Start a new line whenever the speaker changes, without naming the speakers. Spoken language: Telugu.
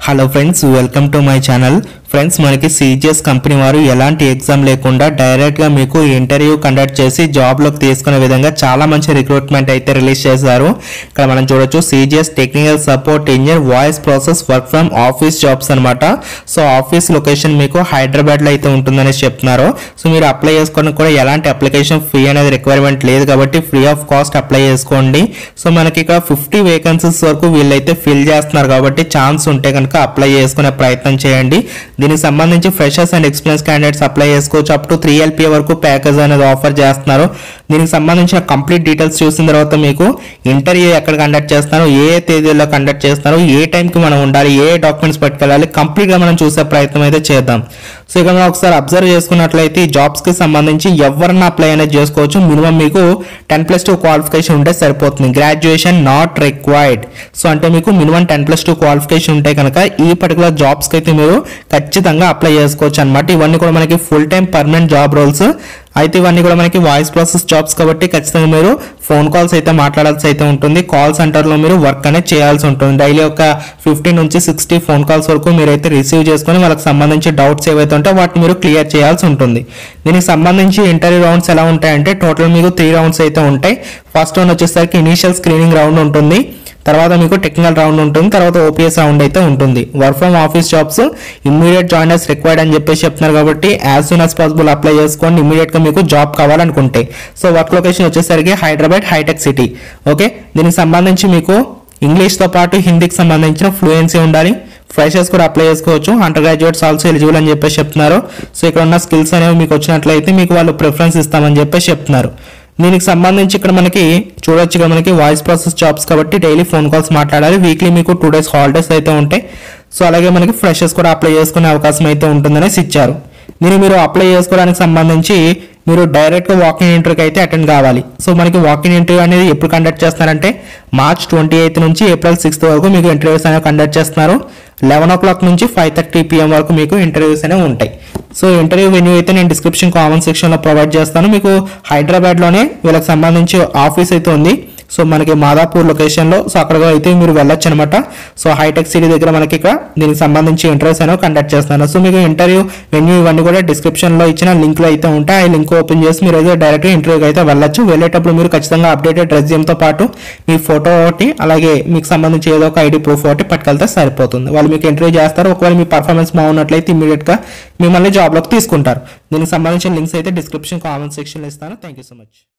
Hello friends, welcome to my channel. Friends, మనకి సిజిఎస్ కంపెనీ వారు ఎలాంటి ఎగ్జామ్ లేకుండా డైరెక్ట్గా మీకు ఇంటర్వ్యూ కండక్ట్ చేసి జాబ్లోకి తీసుకునే విధంగా చాలా మంచి రిక్రూట్మెంట్ అయితే రిలీజ్ చేశారు. ఇక్కడ మనం చూడొచ్చు, CGS technical support engineer voice process work from office jobs అనమాట. సో ఆఫీస్ లొకేషన్ మీకు హైదరాబాద్లో అయితే ఉంటుందని చెప్తున్నారు. సో మీరు అప్లై చేసుకోవడానికి కూడా ఎలాంటి అప్లికేషన్ ఫీ అనేది రిక్వైర్మెంట్ లేదు కాబట్టి ఫ్రీ ఆఫ్ కాస్ట్ అప్లై చేసుకోండి. సో మనకి ఇక్కడ 50 వేకెన్సీస్ వరకు వీళ్ళైతే ఫిల్ చేస్తున్నారు కాబట్టి ఛాన్స్ ఉంటే కనుక అప్లై చేసుకునే ప్రయత్నం చేయండి. దీనికి సంబంధించి freshers and experience candidates apply చేసుకోవచ్చు. అప్ టు 3 LPA వరకు ప్యాకేజ్ అనేది ఆఫర్ చేస్తున్నారు. దీనికి సంబంధించిన కంప్లీట్ డీటెయిల్స్ చూసిన తర్వాత మీకు ఇంటర్వ్యూ ఎక్కడ కండక్ట్ చేస్తున్నారు, ఏ తేదీలో కండక్ట్ చేస్తున్నారు, ఏ టైంకి మనం ఉండాలి, ఏ డాక్యుమెంట్స్ పట్టుకెళ్ళాలి, కంప్లీట్గా మనం చూసే ప్రయత్నం అయితే చేద్దాం. సో ఇక మనం ఒకసారి అబ్జర్వ్ చేసుకున్నట్లయితే ఈ జాబ్స్కి సంబంధించి ఎవరన్నా అప్లై అనేది చేసుకోవచ్చు. మినిమం మీకు 10+2 క్వాలిఫికేషన్ ఉంటే సరిపోతుంది. Graduation not required. సో అంటే మీకు మినిమం 10+2 క్వాలిఫికేషన్ ఉంటే కనుక ఈ పర్టికులర్ జాబ్స్కి అయితే మీరు ఖచ్చితంగా అప్లై చేసుకోవచ్చు అనమాట. ఇవన్నీ కూడా మనకి full time permanent job roles అయితే. ఇవన్నీ కూడా మనకి వాయిస్ ప్రాసెస్ జాబ్స్ కాబట్టి ఖచ్చితంగా మీరు ఫోన్ కాల్స్ అయితే మాట్లాడాల్సి అయితే ఉంటుంది. కాల్ సెంటర్లో మీరు వర్క్ అనేది చేయాల్సి ఉంటుంది. డైలీ ఒక 50 నుంచి 60 ఫోన్ కాల్స్ వరకు మీరైతే రిసీవ్ చేసుకొని వాళ్ళకి సంబంధించి డౌట్స్ ఏవైతే ఉంటే వాటిని మీరు క్లియర్ చేయాల్సి ఉంటుంది. దీనికి సంబంధించి ఇంటర్వ్యూ రౌండ్స్ ఎలా ఉంటాయంటే టోటల్ మీకు 3 రౌండ్స్ అయితే ఉంటాయి. ఫస్ట్ రౌండ్ వచ్చేసరికి ఇనీషియల్ స్క్రీనింగ్ రౌండ్ ఉంటుంది, తర్వాత మీకు టెక్నికల్ రౌండ్ ఉంటుంది, తర్వాత ఓపీఎస్ రౌండ్ అయితే ఉంటుంది. Work from office jobs immediate joiners required అని చెప్పేసి చెప్తున్నారు కాబట్టి as soon as possible apply చేసుకోండి ఇమ్మీడియట్ గా మీకు జాబ్ కావాలనుకుంటే. సో వర్క్ లొకేషన్ వచ్చేసరికి హైదరాబాద్ హైటెక్ సిటీ. ఓకే, దీనికి సంబంధించి మీకు ఇంగ్లీష్ తో పాటు హిందీకి సంబంధించిన ఫ్లూయెన్సీ ఉండాలి. ఫ్రెషర్స్ కూడా అప్లై చేసుకోవచ్చు. అండర్ గ్రాడ్యుయేట్స్ ఆల్సో ఎలిజిబుల్ అని చెప్పేసి చెప్తున్నారు. సో ఇక్కడ ఉన్న స్కిల్స్ అనేవి మీకు వచ్చినట్లయితే మీకు వాళ్ళు ప్రిఫరెన్స్ ఇస్తామని చెప్పేసి చెప్తున్నారు. దీనికి సంబంధించి ఇక్కడ మనకి చూడొచ్చు, ఇక్కడ మనకి వాయిస్ ప్రాసెస్ జాబ్స్ కాబట్టి డైలీ ఫోన్ కాల్స్ మాట్లాడాలి. వీక్లీ మీకు 2 days హాలిడేస్ అయితే ఉంటాయి. సో అలాగే మనకి ఫ్రెషర్స్ కూడా అప్లై చేసుకునే అవకాశం అయితే ఉంటుందనేసి ఇచ్చారు. దీన్ని మీరు అప్లై చేసుకోవడానికి సంబంధించి మీరు డైరెక్ట్గా వాకింగ్ ఇంటర్వ్యూకి అయితే అటెండ్ కావాలి. సో మనకి వాకింగ్ ఇంటర్వ్యూ అనేది ఎప్పుడు కండక్ట్ చేస్తున్నారంటే March 28 నుంచి April 6 వరకు మీకు ఇంటర్వ్యూస్ అనేవి కండక్ట్ చేస్తున్నారు. 11 o'clock నుంచి 5:30 PM వరకు మీకు ఇంటర్వ్యూస్ అనేవి ఉంటాయి. సో ఇంటర్వ్యూ వెన్యూ అయితే నేను డిస్క్రిప్షన్ కామెంట్ సెక్షన్లో ప్రొవైడ్ చేస్తాను. మీకు హైదరాబాద్లోనే వీళ్ళకి సంబంధించి ఆఫీస్ అయితే ఉంది. సో మనకి మాదాపూర్ లొకేషన్లో. సో అక్కడ అయితే మీరు వెళ్ళొచ్చు అనమాట. సో హైటెక్ సిటీ దగ్గర మనకి ఇక్కడ దీనికి సంబంధించి ఇంటర్వ్యూస్ అనేవి కండక్ట్ చేస్తాను. సో మీకు ఇంటర్వ్యూ వెన్యూ ఇవన్నీ కూడా డిస్క్రిప్షన్లో ఇచ్చిన లింక్లో అయితే ఉంటాయి. ఆ లింక్ ఓపెన్ చేసి మీరు అయితే డైరెక్ట్గా ఇంటర్వ్యూకి అయితే వెళ్ళొచ్చు. వెళ్ళేటప్పుడు మీరు ఖచ్చితంగా అప్డేటెడ్ రెజ్యూమ్తో పాటు మీ ఫోటో ఒకటి అలాగే మీకు సంబంధించి ఏదో ఒక ఐడి ప్రూఫ్ ఒకటి పట్టుకెళ్తే సరిపోతుంది. వాళ్ళు మీకు ఇంటర్వ్యూ చేస్తారు. ఒకవేళ మీ పర్ఫార్మెన్స్ బాగున్నట్లయితే ఇమీడియట్గా మిమ్మల్ని జాబ్లోకి తీసుకుంటారు. దీనికి సంబంధించిన లింక్స్ అయితే డిస్క్రిప్షన్ కామెంట్ సెక్షన్లో ఇస్తాను. Thank you so much.